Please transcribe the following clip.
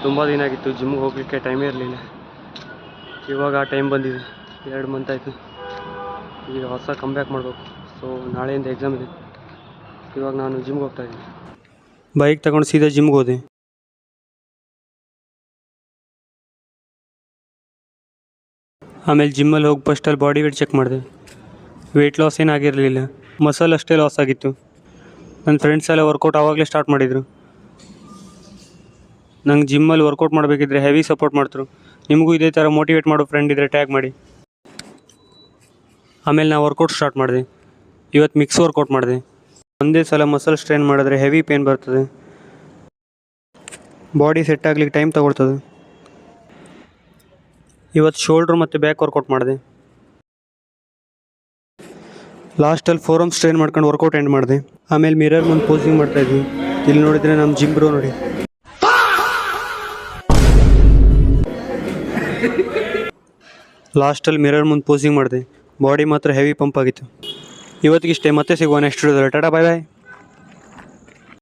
ತುಂಬ ದಿನ ಆಗಿತ್ತು ಜಿಮ್ಗೆ ಹೋಗಲಿಕ್ಕೆ ಟೈಮೇ ಇರಲಿಲ್ಲ. ಇವಾಗ ಆ ಟೈಮ್ ಬಂದಿದೆ. 2 ಮಂತ್ ಆಯಿತು. ಈಗ ಹೊಸ ಕಮ್ಬ್ಯಾಕ್ ಮಾಡಬೇಕು. ಸೊ ನಾಳೆಯಿಂದ ಎಕ್ಸಾಮ್ ಇದೆ. ಇವಾಗ ನಾನು ಜಿಮ್ಗೆ ಹೋಗ್ತಾಯಿದ್ದೀನಿ. ಬೈಕ್ ತಗೊಂಡು ಸೀದಾ ಜಿಮ್ಗೆ ಹೋದೆ. ಆಮೇಲೆ ಜಿಮ್ಮಲ್ಲಿ ಹೋಗಿ ಫಸ್ಟಲ್ಲಿ ಬಾಡಿ ವೇಟ್ ಚೆಕ್ ಮಾಡಿದೆ. ವೆಯ್ಟ್ ಲಾಸ್ ಏನಾಗಿರಲಿಲ್ಲ, ಮಸಲ್ ಅಷ್ಟೇ ಲಾಸ್ ಆಗಿತ್ತು. ನನ್ನ ಫ್ರೆಂಡ್ಸ್ ಎಲ್ಲ ವರ್ಕೌಟ್ ಆವಾಗಲೇ ಸ್ಟಾರ್ಟ್ ಮಾಡಿದರು. ನಂಗೆ ಜಿಮ್ಮಲ್ಲಿ ವರ್ಕೌಟ್ ಮಾಡಬೇಕಿದ್ರೆ ಹೆವಿ ಸಪೋರ್ಟ್ ಮಾಡ್ತಾರೆ. ನಿಮಗೂ ಇದೇ ಥರ ಮೋಟಿವೇಟ್ ಮಾಡೋ ಫ್ರೆಂಡ್ ಇದ್ದರೆ ಟ್ಯಾಗ್ ಮಾಡಿ. ಆಮೇಲೆ ನಾನು ವರ್ಕೌಟ್ ಸ್ಟಾರ್ಟ್ ಮಾಡಿದೆ. ಇವತ್ತು ಮಿಕ್ಸ್ ವರ್ಕೌಟ್ ಮಾಡಿದೆ. ಒಂದೇ ಸಲ ಮಸಲ್ ಸ್ಟ್ರೈನ್ ಮಾಡಿದ್ರೆ ಹೆವಿ ಪೇನ್ ಬರ್ತದೆ. ಬಾಡಿ ಸೆಟ್ ಆಗಲಿಕ್ಕೆ ಟೈಮ್ ತಗೊಳ್ತದೆ. ಇವತ್ತು ಶೋಲ್ಡ್ರ್ ಮತ್ತು ಬ್ಯಾಕ್ ವರ್ಕೌಟ್ ಮಾಡಿದೆ. ಲಾಸ್ಟಲ್ಲಿ ಫೋರಮ್ ಸ್ಟ್ರೈನ್ ಮಾಡ್ಕೊಂಡು ವರ್ಕೌಟ್ ಎಂಡ್ ಮಾಡಿದೆ. ಆಮೇಲೆ ಮಿರರ್ ಮುಂದೆ ಪೋಸಿಂಗ್ ಮಾಡ್ತಾಯಿದ್ವಿ. ಇಲ್ಲಿ ನೋಡಿದರೆ ನಮ್ಮ ಜಿಮ್ ಬ್ರೋ ನೋಡಿ. ಲಾಸ್ಟಲ್ಲಿ ಮಿರರ್ ಮುಂದೆ ಪೋಸಿಂಗ್ ಮಾಡಿದೆ. ಬಾಡಿ ಮಾತ್ರ ಹೆವಿ ಪಂಪ್ ಆಗಿತ್ತು. ಇವತ್ತಿಗಿಷ್ಟೇ. ಮತ್ತೆ ಸಿಗುವ ನೆಕ್ಸ್ಟ್ ವಿಡಿಯೋದಲ್ಲಿ. ಟಾಟಾ, ಬಾಯ್ ಬಾಯ್.